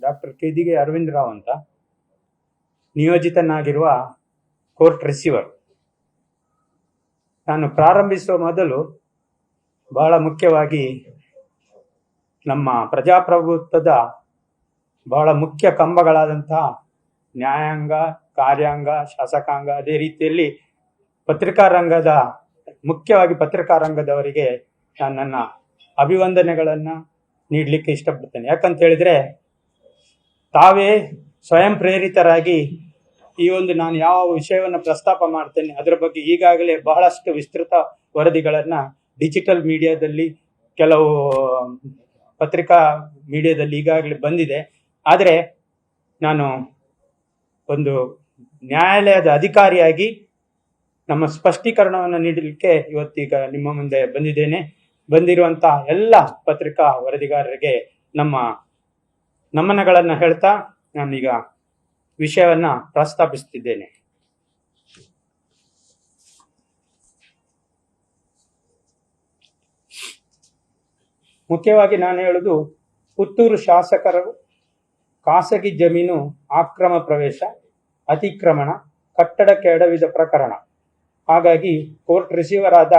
Doctor ಕೆದಿಗೆ Arvind Rao ಅಂತ, ನಿಯೋಜಿತನಾಗಿರುವ court receiver. ನಾನು ಪ್ರಾರಂಭಿಸುವ ಮೊದಲು ಬಹಳ ಮುಖ್ಯವಾಗಿ ನಮ್ಮ ಪ್ರಜಾಪ್ರಭುತ್ವದ ಬಹಳ ಮುಖ್ಯ ಕಂಬಗಳಾದಂತಹ ನ್ಯಾಯಾಂಗ, ಕಾರ್ಯಾಂಗ, ಶಾಸಕಾಂಗ, ಅದೇ ರೀತಿಯಲ್ಲಿ ಪತ್ರಿಕಾ ರಂಗದ, ಮುಖ್ಯವಾಗಿ ಪತ್ರಿಕಾ ರಂಗದವರಿಗೆ ನಾನು ನನ್ನ ಅಭಿವಂದನೆಗಳನ್ನು ನೀಡಲಿಕ್ಕೆ ಇಷ್ಟಪಡ್ತೇನೆ. ಯಾಕಂತ ಹೇಳಿದ್ರೆ ತಾವೇ ಸ್ವಯಂ ಪ್ರೇರಿತರಾಗಿ ಈ ಒಂದು ನಾನು ಯಾವ ವಿಷಯವನ್ನು ಪ್ರಸ್ತಾಪ ಮಾಡ್ತೇನೆ ಅದರ ಬಗ್ಗೆ ಈಗಾಗಲೇ ಬಹಳಷ್ಟು ವಿಸ್ತೃತ ವರದಿಗಳನ್ನು ಡಿಜಿಟಲ್ ಮೀಡಿಯಾದಲ್ಲಿ, ಕೆಲವು ಪತ್ರಿಕಾ ಮೀಡಿಯಾದಲ್ಲಿ ಈಗಾಗಲೇ ಬಂದಿದೆ. ಆದರೆ ನಾನು ಒಂದು ನ್ಯಾಯಾಲಯದ ಅಧಿಕಾರಿಯಾಗಿ ನಮ್ಮ ಸ್ಪಷ್ಟೀಕರಣವನ್ನು ನೀಡಲಿಕ್ಕೆ ಇವತ್ತೀಗ ನಿಮ್ಮ ಮುಂದೆ ಬಂದಿದ್ದೇನೆ. ಬಂದಿರುವಂತಹ ಎಲ್ಲ ಪತ್ರಿಕಾ ವರದಿಗಾರರಿಗೆ ನಮ್ಮ ನಮನಗಳನ್ನು ಹೇಳ್ತಾ ನಾನೀಗ ವಿಷಯವನ್ನ ಪ್ರಸ್ತಾಪಿಸುತ್ತಿದ್ದೇನೆ. ಮುಖ್ಯವಾಗಿ ನಾನು ಹೇಳುವುದು, ಪುತ್ತೂರು ಶಾಸಕರು ಖಾಸಗಿ ಜಮೀನು ಆಕ್ರಮ ಪ್ರವೇಶ, ಅತಿಕ್ರಮಣ, ಕಟ್ಟಡಕ್ಕೆ ಎಡವಿದ ಪ್ರಕರಣ. ಹಾಗಾಗಿ ಕೋರ್ಟ್ ರಿಸೀವರ್ ಆದ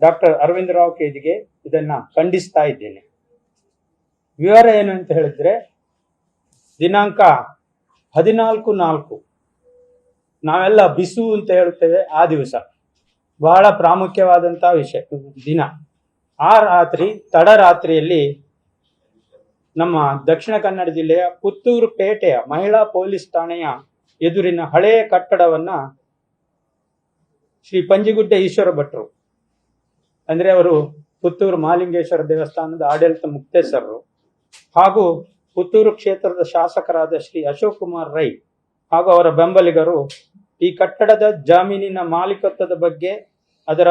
ಡಾಕ್ಟರ್ ಅರವಿಂದ್ ರಾವ್ ಕೆದಿಗೆ ಇದನ್ನ ಖಂಡಿಸ್ತಾ ಇದ್ದೇನೆ. ವಿವರ ಏನು ಅಂತ ಹೇಳಿದ್ರೆ, ದಿನಾಂಕ 14/4 ನಾವೆಲ್ಲ ಬಿಸು ಅಂತ ಹೇಳುತ್ತೇವೆ, ಆ ದಿವಸ ಬಹಳ ಪ್ರಾಮುಖ್ಯವಾದಂತಹ ದಿನ. ಆ ರಾತ್ರಿ, ತಡರಾತ್ರಿಯಲ್ಲಿ ನಮ್ಮ ದಕ್ಷಿಣ ಕನ್ನಡ ಜಿಲ್ಲೆಯ ಪುತ್ತೂರು ಪೇಟೆಯ ಮಹಿಳಾ ಪೊಲೀಸ್ ಠಾಣೆಯ ಎದುರಿನ ಹಳೆಯ ಕಟ್ಟಡವನ್ನ ಶ್ರೀ ಪಂಜಿಗುಡ್ಡ ಈಶ್ವರ ಭಟ್ರು, ಅಂದ್ರೆ ಅವರು ಪುತ್ತೂರು ಮಹಾಲಿಂಗೇಶ್ವರ ದೇವಸ್ಥಾನದ ಆಡಳಿತ ಮುಕ್ತೇಶ್ವರರು ಹಾಗೂ ಪುತ್ತೂರು ಕ್ಷೇತ್ರದ ಶಾಸಕರಾದ ಶ್ರೀ ಅಶೋಕ್ ಕುಮಾರ್ ರೈ ಹಾಗೂ ಅವರ ಬೆಂಬಲಿಗರು ಈ ಕಟ್ಟಡದ ಜಮೀನಿನ ಮಾಲೀಕತ್ವದ ಬಗ್ಗೆ, ಅದರ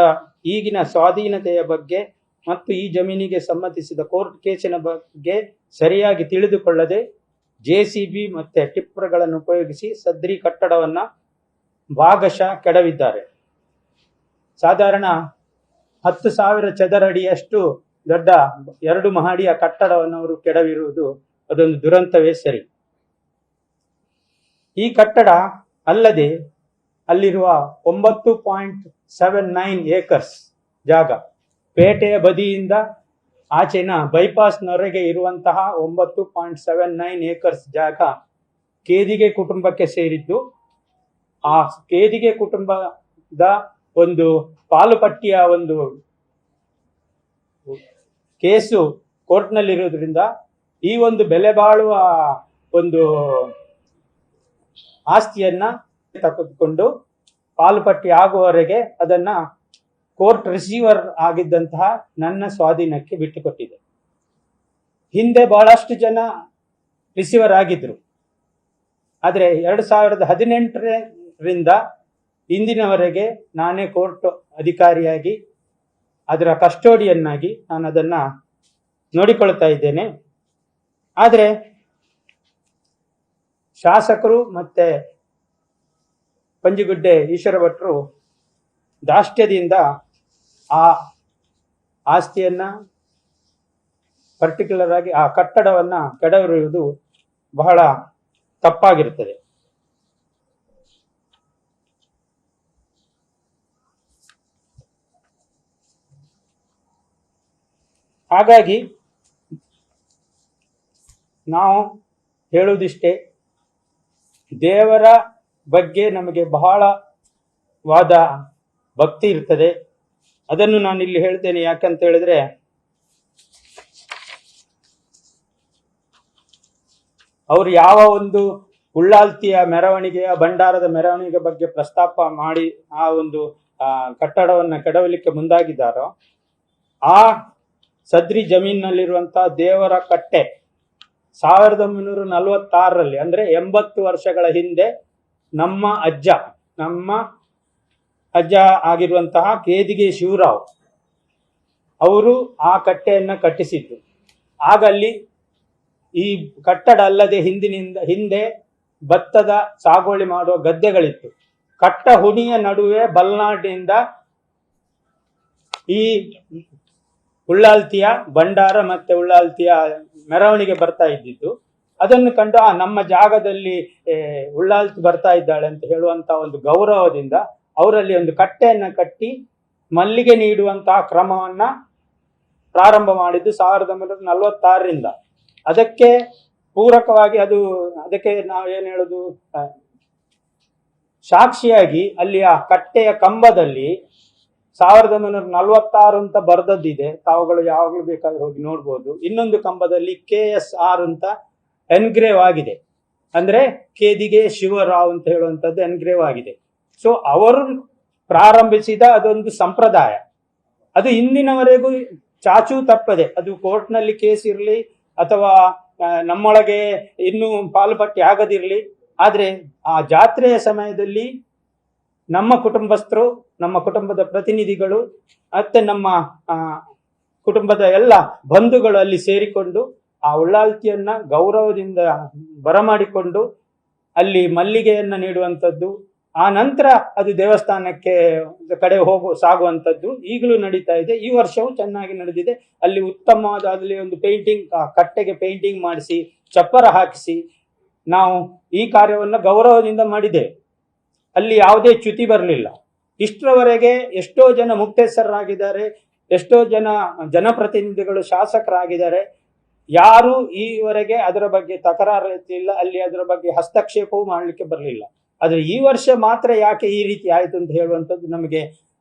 ಈಗಿನ ಸ್ವಾಧೀನತೆಯ ಬಗ್ಗೆ ಮತ್ತು ಈ ಜಮೀನಿಗೆ ಸಂಬಂಧಿಸಿದ ಕೋರ್ಟ್ ಕೇಸಿನ ಬಗ್ಗೆ ಸರಿಯಾಗಿ ತಿಳಿದುಕೊಳ್ಳದೆ JCB ಮತ್ತೆ ಟಿಪ್ಪರ್ಗಳನ್ನು ಉಪಯೋಗಿಸಿ ಸದ್ರಿ ಕಟ್ಟಡವನ್ನ ಭಾಗಶಃ ಕೆಡವಿದ್ದಾರೆ. ಸಾಧಾರಣ 10,000 ಚದರ ಅಡಿಯಷ್ಟು ದೊಡ್ಡ 2 ಮಹಡಿಯ ಕಟ್ಟಡವನ್ನು ಅವರು ಕೆಡವಿರುವುದು ಅದೊಂದು ದುರಂತವೇ ಸರಿ. ಈ ಕಟ್ಟಡ ಅಲ್ಲದೆ ಅಲ್ಲಿರುವ 9.79 ಏಕರ್ಸ್ ಜಾಗ, ಪೇಟೆಯ ಬದಿಯಿಂದ ಆಚೆನ ಬೈಪಾಸ್ನವರೆಗೆ ಇರುವಂತಹ 9.79 ಏಕರ್ಸ್ ಜಾಗ ಕೇದಿಗೆ ಕುಟುಂಬಕ್ಕೆ ಸೇರಿದ್ದು. ಆ ಕೇದಿಗೆ ಕುಟುಂಬದ ಒಂದು ಪಾಲುಪಟ್ಟಿಯ ಒಂದು ಕೇಸು ಕೋರ್ಟ್ನಲ್ಲಿರುವುದರಿಂದ ಈ ಒಂದು ಬೆಲೆ ಬಾಳುವ ಒಂದು ಆಸ್ತಿಯನ್ನ ತೆಗೆದುಕೊಂಡು ಪಾಲುಪಟ್ಟಿ ಆಗುವವರೆಗೆ ಅದನ್ನ ಕೋರ್ಟ್ ರಿಸೀವರ್ ಆಗಿದ್ದಂತಹ ನನ್ನ ಸ್ವಾಧೀನಕ್ಕೆ ಬಿಟ್ಟುಕೊಟ್ಟಿದೆ. ಹಿಂದೆ ಬಹಳಷ್ಟು ಜನ ರಿಸೀವರ್ ಆಗಿದ್ರು, ಆದರೆ 2018ರಿಂದ ಇಂದಿನವರೆಗೆ ನಾನೇ ಕೋರ್ಟ್ ಅಧಿಕಾರಿಯಾಗಿ ಅದರ ಕಸ್ಟೋಡಿಯನ್ ಆಗಿ ನಾನು ಅದನ್ನ ನೋಡಿಕೊಳ್ತಾ ಇದ್ದೇನೆ. ಆದರೆ ಶಾಸಕರು ಮತ್ತೆ ಪಂಜಿಗುಡ್ಡೆ ಈಶ್ವರ ಭಟ್ರು ದಾಷ್ಟ್ಯದಿಂದ ಆ ಆಸ್ತಿಯನ್ನ, ಪರ್ಟಿಕ್ಯುಲರ್ ಆಗಿ ಆ ಕಟ್ಟಡವನ್ನ ಕೆಡವಿರುವುದು ಬಹಳ ತಪ್ಪಾಗಿರುತ್ತದೆ. ಹಾಗಾಗಿ ನಾವು ಹೇಳುವುದಿಷ್ಟೇ, ದೇವರ ಬಗ್ಗೆ ನಮಗೆ ಬಹಳವಾದ ಭಕ್ತಿ ಇರ್ತದೆ. ಅದನ್ನು ನಾನು ಇಲ್ಲಿ ಹೇಳ್ತೇನೆ. ಯಾಕಂತ ಹೇಳಿದ್ರೆ, ಅವರು ಯಾವ ಒಂದು ಉಳ್ಳಾಲ್ತಿಯ ಮೆರವಣಿಗೆಯ, ಭಂಡಾರದ ಮೆರವಣಿಗೆ ಬಗ್ಗೆ ಪ್ರಸ್ತಾಪ ಮಾಡಿ ಆ ಒಂದು ಕಟ್ಟಡವನ್ನ ಕೆಡವಲಿಕ್ಕೆ ಮುಂದಾಗಿದ್ದಾರೋ, ಆ ಸದ್ರಿ ಜಮೀನಿನಲ್ಲಿರುವಂತಹ ದೇವರ ಕಟ್ಟೆ 1946ರಲ್ಲಿ, ಅಂದ್ರೆ 80 ವರ್ಷಗಳ ಹಿಂದೆ ನಮ್ಮ ಅಜ್ಜ ಆಗಿರುವಂತಹ ಕೇದಿಗೆ ಶಿವರಾವ್ ಅವರು ಆ ಕಟ್ಟೆಯನ್ನ ಕಟ್ಟಿಸಿದ್ದು. ಆಗ ಅಲ್ಲಿ ಈ ಕಟ್ಟಡ ಅಲ್ಲದೆ ಹಿಂದೆ ಭತ್ತದ ಸಾಗುವಳಿ ಮಾಡುವ ಗದ್ದೆಗಳಿತ್ತು. ಕಟ್ಟ ಹುಣಿಯ ನಡುವೆ ಬಲ್ನಾಡಿನಿಂದ ಈ ಉಳ್ಳಾಲ್ತಿಯ ಭಂಡಾರ ಮತ್ತೆ ಉಳ್ಳಾಲ್ತಿಯ ಮೆರವಣಿಗೆ ಬರ್ತಾ ಇದ್ದಿದ್ದು. ಅದನ್ನು ಕಂಡು ನಮ್ಮ ಜಾಗದಲ್ಲಿ ಉಳ್ಳಾಲ್ತಿ ಬರ್ತಾ ಇದ್ದಾಳೆ ಅಂತ ಹೇಳುವಂತ ಒಂದು ಗೌರವದಿಂದ ಅವರಲ್ಲಿ ಒಂದು ಕಟ್ಟೆಯನ್ನ ಕಟ್ಟಿ ಮಲ್ಲಿಗೆ ನೀಡುವಂತಹ ಕ್ರಮವನ್ನ ಪ್ರಾರಂಭ ಮಾಡಿದ್ದು 1946ರಿಂದ. ಅದಕ್ಕೆ ಪೂರಕವಾಗಿ ಅದಕ್ಕೆ ನಾವೇನು ಹೇಳುದು, ಸಾಕ್ಷಿಯಾಗಿ ಅಲ್ಲಿ ಆ ಕಟ್ಟೆಯ ಕಂಬದಲ್ಲಿ 1946 ಅಂತ ಬರ್ದದ್ದಿದೆ, ತಾವುಗಳು ಯಾವಾಗಲೂ ಬೇಕಾದ್ರೆ ಹೋಗಿ ನೋಡ್ಬೋದು. ಇನ್ನೊಂದು ಕಂಬದಲ್ಲಿ KSR ಅಂತ ಎನ್ಗ್ರೇವ್ ಆಗಿದೆ, ಅಂದ್ರೆ ಕೇದಿಗೆ ಶಿವರಾವ್ ಅಂತ ಹೇಳುವಂಥದ್ದು ಎನ್ಗ್ರೇವ್ ಆಗಿದೆ. ಸೊ ಅವರು ಪ್ರಾರಂಭಿಸಿದ ಅದೊಂದು ಸಂಪ್ರದಾಯ, ಅದು ಇಂದಿನವರೆಗೂ ಚಾಚೂ ತಪ್ಪದೆ, ಅದು ಕೋರ್ಟ್ನಲ್ಲಿ ಕೇಸ್ ಇರಲಿ ಅಥವಾ ನಮ್ಮೊಳಗೆ ಇನ್ನೂ ಪಾಲುಪಟ್ಟಿ ಆಗದಿರಲಿ, ಆದ್ರೆ ಆ ಜಾತ್ರೆಯ ಸಮಯದಲ್ಲಿ ನಮ್ಮ ಕುಟುಂಬಸ್ಥರು, ನಮ್ಮ ಕುಟುಂಬದ ಪ್ರತಿನಿಧಿಗಳು ಮತ್ತೆ ನಮ್ಮ ಕುಟುಂಬದ ಎಲ್ಲ ಬಂಧುಗಳು ಅಲ್ಲಿ ಸೇರಿಕೊಂಡು ಆ ಉಳ್ಳಾಲ್ತಿಯನ್ನ ಗೌರವದಿಂದ ಬರಮಾಡಿಕೊಂಡು ಅಲ್ಲಿ ಮಲ್ಲಿಗೆಯನ್ನ ನೀಡುವಂಥದ್ದು, ಆ ನಂತರ ಅದು ದೇವಸ್ಥಾನಕ್ಕೆ ಕಡೆ ಸಾಗುವಂಥದ್ದು ಈಗಲೂ ನಡೀತಾ ಇದೆ. ಈ ವರ್ಷವೂ ಚೆನ್ನಾಗಿ ನಡೆದಿದೆ. ಅಲ್ಲಿ ಉತ್ತಮವಾದ ಅಲ್ಲಿ ಒಂದು ಪೇಂಟಿಂಗ್, ಕಟ್ಟೆಗೆ ಪೇಂಟಿಂಗ್ ಮಾಡಿಸಿ ಚಪ್ಪರ ಹಾಕಿಸಿ ನಾವು ಈ ಕಾರ್ಯವನ್ನು ಗೌರವದಿಂದ ಮಾಡಿದ್ದೇವೆ. ಅಲ್ಲಿ ಯಾವುದೇ ಚ್ಯುತಿ ಬರಲಿಲ್ಲ. ಇಷ್ಟರವರೆಗೆ ಎಷ್ಟೋ ಜನ ಮುಕ್ತೇಶ್ವರರಾಗಿದ್ದಾರೆ, ಎಷ್ಟೋ ಜನ ಜನಪ್ರತಿನಿಧಿಗಳು ಶಾಸಕರಾಗಿದ್ದಾರೆ. ಯಾರು ಈವರೆಗೆ ಅದರ ಬಗ್ಗೆ ತಕರಾರು ಎತ್ತಿಲ್ಲ, ಅಲ್ಲಿ ಅದರ ಬಗ್ಗೆ ಹಸ್ತಕ್ಷೇಪವೂ ಮಾಡಲಿಕ್ಕೆ ಬರಲಿಲ್ಲ. ಆದರೆ ಈ ವರ್ಷ ಮಾತ್ರ ಯಾಕೆ ಈ ರೀತಿ ಆಯಿತು ಅಂತ ಹೇಳುವಂಥದ್ದು ನಮಗೆ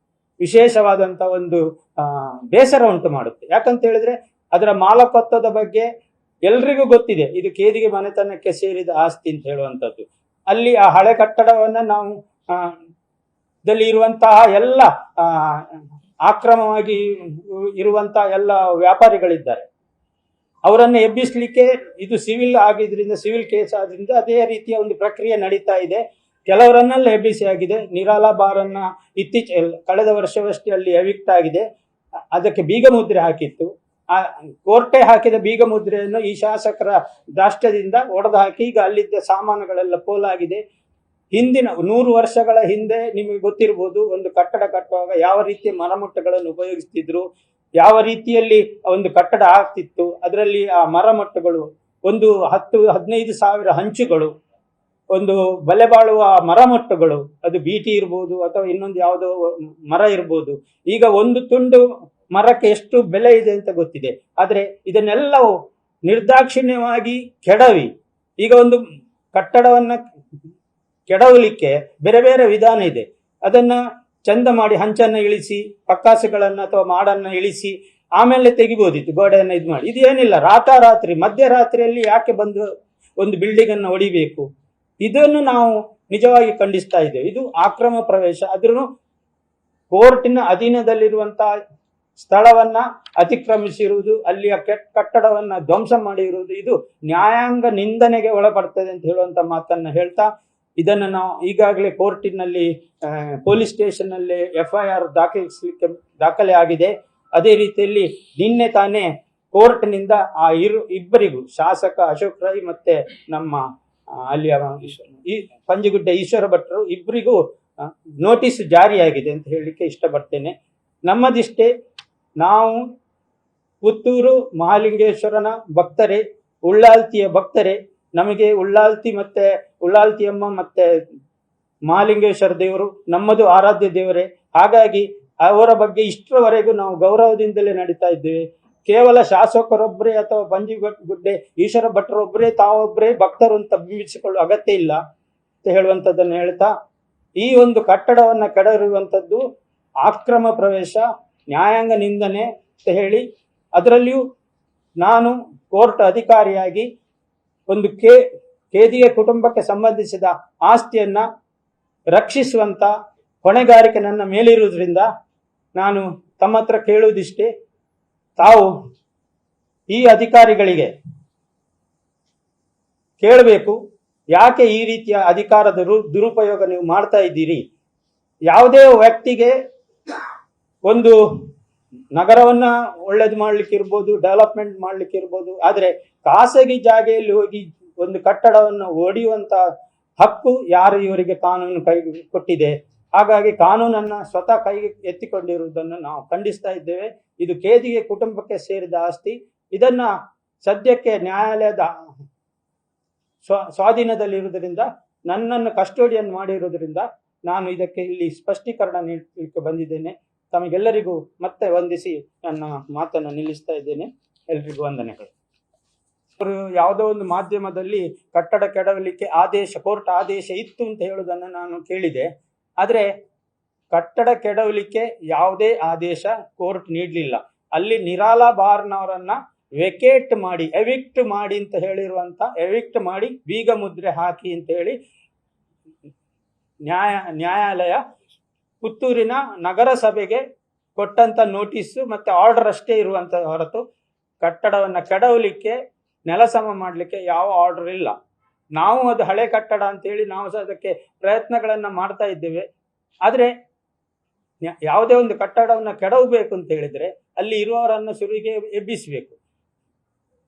ವಿಶೇಷವಾದಂಥ ಒಂದು ಬೇಸರ ಉಂಟು ಮಾಡುತ್ತೆ. ಯಾಕಂತ ಹೇಳಿದ್ರೆ ಅದರ ಮಾಲಕತ್ವದ ಬಗ್ಗೆ ಎಲ್ರಿಗೂ ಗೊತ್ತಿದೆ, ಇದು ಕೇದಿಗೆ ಮನೆತನಕ್ಕೆ ಸೇರಿದ ಆಸ್ತಿ ಅಂತ ಹೇಳುವಂಥದ್ದು. ಅಲ್ಲಿ ಆ ಹಳೆ ಕಟ್ಟಡವನ್ನ ನಾವು ದಲ್ಲಿ ಇರುವಂತಹ ಎಲ್ಲ ಆಕ್ರಮವಾಗಿ ಇರುವಂತಹ ಎಲ್ಲ ವ್ಯಾಪಾರಿಗಳಿದ್ದಾರೆ, ಅವರನ್ನು ಎಬ್ಬಿಸ್ಲಿಕ್ಕೆ ಇದು ಸಿವಿಲ್ ಆಗಿದ್ರಿಂದ, ಸಿವಿಲ್ ಕೇಸ್ ಆದ್ರಿಂದ ಅದೇ ರೀತಿಯ ಒಂದು ಪ್ರಕ್ರಿಯೆ ನಡೀತಾ ಇದೆ. ಕೆಲವರನ್ನೆಲ್ಲ ಎಬ್ಬಿಸಿ ಆಗಿದೆ. ನಿರಾಲಾ ಬಾರನ್ನ ಕಳೆದ ವರ್ಷವಷ್ಟೇ ಅಲ್ಲಿ ಎವಿಕ್ಟ್ ಆಗಿದೆ. ಅದಕ್ಕೆ ಬೀಗ ಮುದ್ರೆ ಹಾಕಿತ್ತು. ಆ ಕೋರ್ಟೆ ಹಾಕಿದ ಬೀಗ ಮುದ್ರೆಯನ್ನು ಈ ಶಾಸಕರ ದಾಷ್ಟ್ಯದಿಂದ ಒಡೆದು ಹಾಕಿ ಈಗ ಅಲ್ಲಿದ್ದ ಸಾಮಾನುಗಳೆಲ್ಲ ಪೋಲಾಗಿದೆ. ಹಿಂದಿನ 100 ವರ್ಷಗಳ ಹಿಂದೆ ನಿಮಗೆ ಗೊತ್ತಿರ್ಬೋದು, ಒಂದು ಕಟ್ಟಡ ಕಟ್ಟುವಾಗ ಯಾವ ರೀತಿಯ ಮರಮುಟ್ಟುಗಳನ್ನು ಉಪಯೋಗಿಸ್ತಿದ್ರು, ಯಾವ ರೀತಿಯಲ್ಲಿ ಒಂದು ಕಟ್ಟಡ ಆಗ್ತಿತ್ತು. ಅದರಲ್ಲಿ ಆ ಮರಮಟ್ಟುಗಳು ಒಂದು 10-15 ಸಾವಿರ ಹಂಚುಗಳು, ಒಂದು ಬೆಲೆ ಬಾಳುವ ಮರಮಟ್ಟುಗಳು, ಅದು ಬೀಟಿ ಇರ್ಬೋದು ಅಥವಾ ಇನ್ನೊಂದು ಯಾವುದೋ ಮರ ಇರ್ಬೋದು. ಈಗ ಒಂದು ತುಂಡು ಮರಕ್ಕೆ ಎಷ್ಟು ಬೆಲೆ ಇದೆ ಅಂತ ಗೊತ್ತಿದೆ. ಆದ್ರೆ ಇದನ್ನೆಲ್ಲವೂ ನಿರ್ದಾಕ್ಷಿಣ್ಯವಾಗಿ ಕೆಡವಿ, ಈಗ ಒಂದು ಕಟ್ಟಡವನ್ನ ಕೆಡವಲಿಕ್ಕೆ ಬೇರೆ ಬೇರೆ ವಿಧಾನ ಇದೆ. ಅದನ್ನ ಚಂದ ಮಾಡಿ ಹಂಚನ್ನ ಇಳಿಸಿ, ಪಕ್ಕಾಸುಗಳನ್ನ ಅಥವಾ ಮಾಡನ್ನ ಇಳಿಸಿ ಆಮೇಲೆ ತೆಗಿಬೋದಿತ್ತು, ಗೋಡೆಯನ್ನ ಇದು ಮಾಡಿ. ಇದೇನಿಲ್ಲ, ರಾತ್ರಿ ಮಧ್ಯರಾತ್ರಿಯಲ್ಲಿ ಯಾಕೆ ಬಂದು ಒಂದು ಬಿಲ್ಡಿಂಗ್ ಅನ್ನು ಹೊಡಿಬೇಕು? ಇದನ್ನು ನಾವು ನಿಜವಾಗಿ ಖಂಡಿಸ್ತಾ ಇದ್ದೇವೆ. ಇದು ಆಕ್ರಮ ಪ್ರವೇಶ. ಆದ್ರೂ ಕೋರ್ಟಿನ ಅಧೀನದಲ್ಲಿರುವಂತಹ ಸ್ಥಳವನ್ನ ಅತಿಕ್ರಮಿಸಿರುವುದು, ಅಲ್ಲಿಯ ಕಟ್ಟಡವನ್ನ ಧ್ವಂಸ ಮಾಡಿರುವುದು, ಇದು ನ್ಯಾಯಾಂಗ ನಿಂದನೆಗೆ ಒಳಪಡ್ತದೆ ಅಂತ ಹೇಳುವಂತ ಮಾತನ್ನ ಹೇಳ್ತಾ, ಇದನ್ನು ನಾವು ಈಗಾಗಲೇ ಕೋರ್ಟಿನಲ್ಲಿ ಪೊಲೀಸ್ ಸ್ಟೇಷನ್ ನಲ್ಲಿ FIR ದಾಖಲೆ ಆಗಿದೆ. ಅದೇ ರೀತಿಯಲ್ಲಿ ನಿನ್ನೆ ತಾನೇ ಕೋರ್ಟ್ನಿಂದ ಆ ಇಬ್ಬರಿಗೂ, ಶಾಸಕ ಅಶೋಕ್ ರೈ ಮತ್ತೆ ನಮ್ಮ ಅಲ್ಲಿಯ ಪಂಜಗುಡ್ಡ ಈಶ್ವರ ಭಟ್ರು ಇಬ್ಬರಿಗೂ ನೋಟಿಸ್ ಜಾರಿಯಾಗಿದೆ ಅಂತ ಹೇಳಲಿಕ್ಕೆ ಇಷ್ಟಪಡ್ತೇನೆ. ನಮ್ಮದಿಷ್ಟೇ, ನಾವು ಪುತ್ತೂರು ಮಹಾಲಿಂಗೇಶ್ವರನ ಭಕ್ತರೇ, ಉಳ್ಳಾಲ್ತಿಯ ಭಕ್ತರೇ. ನಮಗೆ ಉಳ್ಳಾಲ್ತಿ ಮತ್ತೆ ಉಳ್ಳಾಲ್ತಿಯಮ್ಮ ಮತ್ತೆ ಮಹಾಲಿಂಗೇಶ್ವರ ದೇವರು ನಮ್ಮದು ಆರಾಧ್ಯ ದೇವರೇ. ಹಾಗಾಗಿ ಅವರ ಬಗ್ಗೆ ಇಷ್ಟರವರೆಗೂ ನಾವು ಗೌರವದಿಂದಲೇ ನಡೀತಾ ಇದ್ದೇವೆ. ಕೇವಲ ಶಾಸಕರೊಬ್ಬರೇ ಅಥವಾ ಪಂಜಗುಡ್ಡೆ ಈಶ್ವರ ಭಟ್ರೊಬ್ಬರೇ ತಾವೊಬ್ಬರೇ ಭಕ್ತರು ಅಂತ ಬಿಂಬಿಸಿಕೊಳ್ಳುವ ಅಗತ್ಯ ಇಲ್ಲ ಅಂತ ಹೇಳುವಂಥದ್ದನ್ನು ಹೇಳ್ತಾ, ಈ ಒಂದು ಕಟ್ಟಡವನ್ನ ಕೆಡವಿರುವಂಥದ್ದು ಆಕ್ರಮ ಪ್ರವೇಶ, ನ್ಯಾಯಾಂಗ ನಿಂದನೆ ಅಂತ ಹೇಳಿ, ಅದರಲ್ಲಿಯೂ ನಾನು ಕೋರ್ಟ್ ಅಧಿಕಾರಿಯಾಗಿ ಒಂದು ಕೇದಿಗೆ ಕುಟುಂಬಕ್ಕೆ ಸಂಬಂಧಿಸಿದ ಆಸ್ತಿಯನ್ನ ರಕ್ಷಿಸುವಂತ ಹೊಣೆಗಾರಿಕೆ ನನ್ನ ಮೇಲಿರುವುದರಿಂದ ನಾನು ತಮ್ಮ ಹತ್ರ ಕೇಳುವುದಿಷ್ಟೇ, ತಾವು ಈ ಅಧಿಕಾರಿಗಳಿಗೆ ಕೇಳಬೇಕು, ಯಾಕೆ ಈ ರೀತಿಯ ಅಧಿಕಾರದ ದುರುಪಯೋಗ ನೀವು ಮಾಡ್ತಾ ಇದ್ದೀರಿ? ಯಾವುದೇ ವ್ಯಕ್ತಿಗೆ ಒಂದು ನಗರವನ್ನ ಒಳ್ಳೇದು ಮಾಡ್ಲಿಕ್ಕೆ ಇರ್ಬೋದು, ಡೆವಲಪ್ಮೆಂಟ್ ಮಾಡ್ಲಿಕ್ಕೆ ಇರ್ಬೋದು, ಆದ್ರೆ ಖಾಸಗಿ ಜಾಗೆಯಲ್ಲಿ ಹೋಗಿ ಒಂದು ಕಟ್ಟಡವನ್ನು ಒಡೆಯುವಂತ ಹಕ್ಕು ಯಾರು ಇವರಿಗೆ ಕಾನೂನು ಕೈ ಕೊಟ್ಟಿದೆ? ಹಾಗಾಗಿ ಕಾನೂನನ್ನ ಸ್ವತಃ ಕೈಗೆ ಎತ್ತಿಕೊಂಡಿರುವುದನ್ನು ನಾವು ಖಂಡಿಸ್ತಾ ಇದ್ದೇವೆ. ಇದು ಕೇದಿಗೆ ಕುಟುಂಬಕ್ಕೆ ಸೇರಿದ ಆಸ್ತಿ. ಇದನ್ನ ಸದ್ಯಕ್ಕೆ ನ್ಯಾಯಾಲಯದ ಸ್ವಾಧೀನದಲ್ಲಿರುವುದರಿಂದ ನನ್ನನ್ನು ಕಸ್ಟೋಡಿಯನ್ ಮಾಡಿರುವುದರಿಂದ ನಾನು ಇದಕ್ಕೆ ಇಲ್ಲಿ ಸ್ಪಷ್ಟೀಕರಣ ನೀಡಲಿಕ್ಕೆ ಬಂದಿದ್ದೇನೆ. ತಮಗೆಲ್ಲರಿಗೂ ಮತ್ತೆ ವಂದಿಸಿ ನನ್ನ ಮಾತನ್ನು ನಿಲ್ಲಿಸ್ತಾ ಇದ್ದೇನೆ. ಎಲ್ರಿಗೂ ವಂದನೆಗಳು. ಅವರು ಯಾವುದೋ ಒಂದು ಮಾಧ್ಯಮದಲ್ಲಿ ಕಟ್ಟಡ ಕೆಡವಲಿಕ್ಕೆ ಕೋರ್ಟ್ ಆದೇಶ ಇತ್ತು ಅಂತ ಹೇಳುವುದನ್ನು ನಾನು ಕೇಳಿದೆ. ಆದರೆ ಕಟ್ಟಡ ಕೆಡವಲಿಕ್ಕೆ ಯಾವುದೇ ಆದೇಶ ಕೋರ್ಟ್ ನೀಡಲಿಲ್ಲ. ಅಲ್ಲಿ ನಿರಾಲಾ ಬಾರ್ನವರನ್ನ ಎವಿಕ್ಟ್ ಮಾಡಿ ಅಂತ ಹೇಳಿರುವಂತ, ಎವಿಕ್ಟ್ ಮಾಡಿ ಬೀಗ ಮುದ್ರೆ ಹಾಕಿ ಅಂತ ಹೇಳಿ ನ್ಯಾಯಾಲಯ ಪುತ್ತೂರಿನ ನಗರಸಭೆಗೆ ಕೊಟ್ಟಂತ ನೋಟಿಸ್ ಮತ್ತೆ ಆರ್ಡರ್ ಅಷ್ಟೇ ಇರುವಂತ ಹೊರತು ಕಟ್ಟಡವನ್ನ ಕೆಡವಲಿಕ್ಕೆ, ನೆಲಸಮ ಮಾಡಲಿಕ್ಕೆ ಯಾವ ಆರ್ಡರ್ ಇಲ್ಲ. ನಾವು ಅದು ಹಳೆ ಕಟ್ಟಡ ಅಂತೇಳಿ ನಾವು ಸಹ ಅದಕ್ಕೆ ಪ್ರಯತ್ನಗಳನ್ನ ಮಾಡ್ತಾ ಇದ್ದೇವೆ. ಆದರೆ ಯಾವುದೇ ಒಂದು ಕಟ್ಟಡವನ್ನ ಕೆಡವಬೇಕು ಅಂತ ಹೇಳಿದ್ರೆ ಅಲ್ಲಿ ಇರುವವರನ್ನು ಸುರಿಗೆ ಎಬ್ಬಿಸಬೇಕು.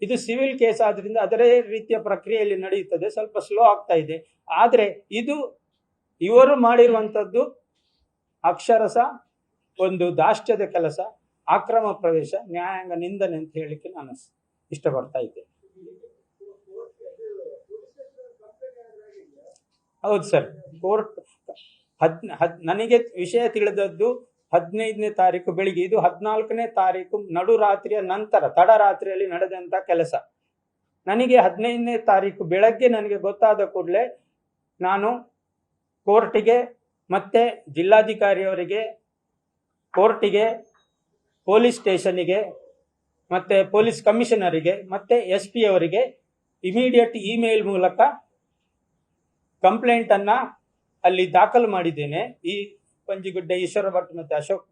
ಇದು ಸಿವಿಲ್ ಕೇಸ್ ಆದ್ರಿಂದ ಅದರೇ ರೀತಿಯ ಪ್ರಕ್ರಿಯೆಯಲ್ಲಿ ನಡೆಯುತ್ತದೆ, ಸ್ವಲ್ಪ ಸ್ಲೋ ಆಗ್ತಾ ಇದೆ. ಆದರೆ ಇದು ಇವರು ಮಾಡಿರುವಂಥದ್ದು ಅಕ್ಷರಶಃ ಒಂದು ದಾಷ್ಟ್ಯದ ಕೆಲಸ, ಅಕ್ರಮ ಪ್ರವೇಶ, ನ್ಯಾಯಾಂಗ ನಿಂದನೆ ಅಂತ ಹೇಳಿಕ್ಕೆ ನಾನು ಇಷ್ಟಪಡ್ತಾ ಇದ್ದೇನೆ. ಹೌದು ಸರ್, ಕೋರ್ಟ್ ನನಗೆ ವಿಷಯ ತಿಳಿದದ್ದು 15ನೇ ತಾರೀಕು ಬೆಳಿಗ್ಗೆ, ಇದು 14ನೇ ತಾರೀಕು ನಡುರಾತ್ರಿಯ ನಂತರ ತಡರಾತ್ರಿಯಲ್ಲಿ ನಡೆದಂತ ಕೆಲಸ. ನನಗೆ 15ನೇ ತಾರೀಕು ಬೆಳಗ್ಗೆ ನನಗೆ ಗೊತ್ತಾದ ಕೂಡಲೇ ನಾನು ಕೋರ್ಟಿಗೆ ಮತ್ತೆ ಜಿಲ್ಲಾಧಿಕಾರಿಯವರಿಗೆ, ಕೋರ್ಟಿಗೆ, ಪೊಲೀಸ್ ಸ್ಟೇಷನ್ನಿಗೆ, ಮತ್ತೆ ಪೊಲೀಸ್ ಕಮಿಷನರಿಗೆ, ಮತ್ತೆ SP ಅವರಿಗೆ ಇಮಿಡಿಯೇಟ್ ಇಮೇಲ್ ಮೂಲಕ ಕಂಪ್ಲೇಂಟ್ ಅನ್ನ ಅಲ್ಲಿ ದಾಖಲು ಮಾಡಿದ್ದೇನೆ, ಈ ಪಂಜಿಗುಡ್ಡ ಈಶ್ವರ ಭಟ್ ಮತ್ತೆ ಅಶೋಕ್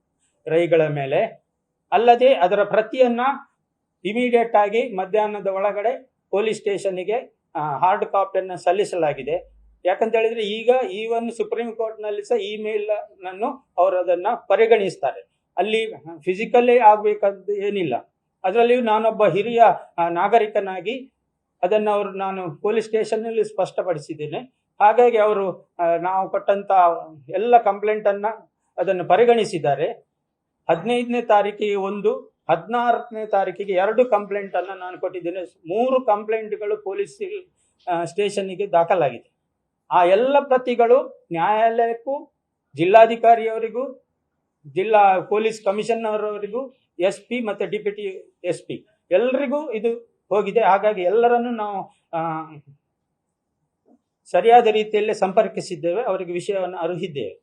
ರೈಗಳ ಮೇಲೆ. ಅಲ್ಲದೆ ಅದರ ಪ್ರತಿಯನ್ನ ಇಮಿಡಿಯೇಟ್ ಆಗಿ ಮಧ್ಯಾಹ್ನದ ಒಳಗಡೆ ಪೊಲೀಸ್ ಸ್ಟೇಷನ್ನಿಗೆ ಹಾರ್ಡ್ ಕಾಪಿಯನ್ನು ಸಲ್ಲಿಸಲಾಗಿದೆ. ಯಾಕಂತ ಹೇಳಿದ್ರೆ ಈಗ ಈವನ್ ಸುಪ್ರೀಂ ಕೋರ್ಟ್ ನಲ್ಲಿ ಸಹ ಇಮೇಲ್ ನನ್ನು ಅವರು ಅದನ್ನ ಪರಿಗಣಿಸ್ತಾರೆ. ಅಲ್ಲಿ ಫಿಸಿಕಲ್ಲೇ ಆಗ್ಬೇಕಂತ ಏನಿಲ್ಲ. ಅದರಲ್ಲಿಯೂ ನಾನೊಬ್ಬ ಹಿರಿಯ ನಾಗರಿಕನಾಗಿ ಅದನ್ನು ನಾನು ಪೊಲೀಸ್ ಸ್ಟೇಷನ್ ನಲ್ಲಿ ಸ್ಪಷ್ಟಪಡಿಸಿದ್ದೇನೆ. ಹಾಗಾಗಿ ಅವರು ನಾವು ಕೊಟ್ಟಂತ ಎಲ್ಲ ಕಂಪ್ಲೇಂಟ್ ಅನ್ನ ಅದನ್ನು ಪರಿಗಣಿಸಿದ್ದಾರೆ. 15ನೇ ತಾರೀಕಿಗೆ 1, 16ನೇ ತಾರೀಕಿಗೆ 2 ಕಂಪ್ಲೇಂಟ್ ಅನ್ನ ನಾನು ಕೊಟ್ಟಿದ್ದೇನೆ. 3 ಕಂಪ್ಲೇಂಟ್ಗಳು ಪೊಲೀಸ್ ಸ್ಟೇಷನ್ನಿಗೆ ದಾಖಲಾಗಿದೆ. ಆ ಎಲ್ಲ ಪ್ರತಿಗಳು ನ್ಯಾಯಾಲಯಕ್ಕೂ, ಜಿಲ್ಲಾಧಿಕಾರಿಯವರಿಗೂ, ಜಿಲ್ಲಾ ಪೊಲೀಸ್ ಕಮಿಷನರ್ ಅವರಿಗೂ, SP ಮತ್ತೆ ಡಿಪ್ಯೂಟಿ SP ಎಲ್ಲರಿಗೂ ಇದು ಹೋಗಿದೆ. ಹಾಗಾಗಿ ಎಲ್ಲರನ್ನು ನಾವು ಸರಿಯಾದ ರೀತಿಯಲ್ಲಿ ಸಂಪರ್ಕಿಸಿದ್ದೇವೆ, ಅವರಿಗೆ ವಿಷಯವನ್ನು ಅರಿಹಿದ್ದೇವೆ.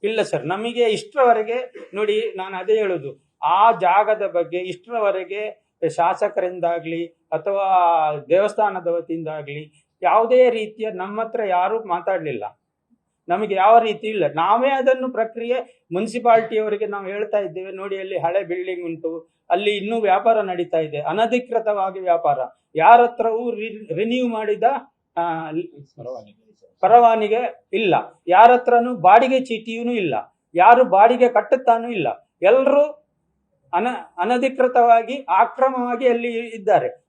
ಇಲ್ಲ ಸರ್, ನಮಗೆ ಇಷ್ಟರವರೆಗೆ ನೋಡಿ, ನಾನು ಅದೇ ಹೇಳುದು, ಆ ಜಾಗದ ಬಗ್ಗೆ ಇಷ್ಟರವರೆಗೆ ಶಾಸಕರಿಂದಾಗ್ಲಿ ಅಥವಾ ದೇವಸ್ಥಾನದ ವತಿಯಿಂದಾಗ್ಲಿ ಯಾವುದೇ ರೀತಿಯ ನಮ್ಮ ಹತ್ರ ಯಾರು ಮಾತಾಡಲಿಲ್ಲ. ನಮಗೆ ಯಾವ ರೀತಿ ಇಲ್ಲ. ನಾವೇ ಅದನ್ನು ಪ್ರಕ್ರಿಯೆ ಮುನ್ಸಿಪಾಲಿಟಿಯವರಿಗೆ ನಾವು ಹೇಳ್ತಾ ಇದ್ದೇವೆ, ನೋಡಿ ಅಲ್ಲಿ ಹಳೆ ಬಿಲ್ಡಿಂಗ್ ಉಂಟು, ಅಲ್ಲಿ ಇನ್ನೂ ವ್ಯಾಪಾರ ನಡೀತಾ ಇದೆ, ಅನಧಿಕೃತವಾಗಿ ವ್ಯಾಪಾರ, ಯಾರ ಹತ್ರವೂ ರಿನ್ಯೂ ಮಾಡಿದ ಪರವಾನಿಗೆ ಇಲ್ಲ, ಯಾರ ಹತ್ರನೂ ಬಾಡಿಗೆ ಚೀಟಿಯೂ ಇಲ್ಲ, ಯಾರು ಬಾಡಿಗೆ ಕಟ್ಟುತ್ತಾನೂ ಇಲ್ಲ, ಎಲ್ಲರೂ ಅನಧಿಕೃತವಾಗಿ ಆಕ್ರಮವಾಗಿ ಅಲ್ಲಿ ಇದ್ದಾರೆ.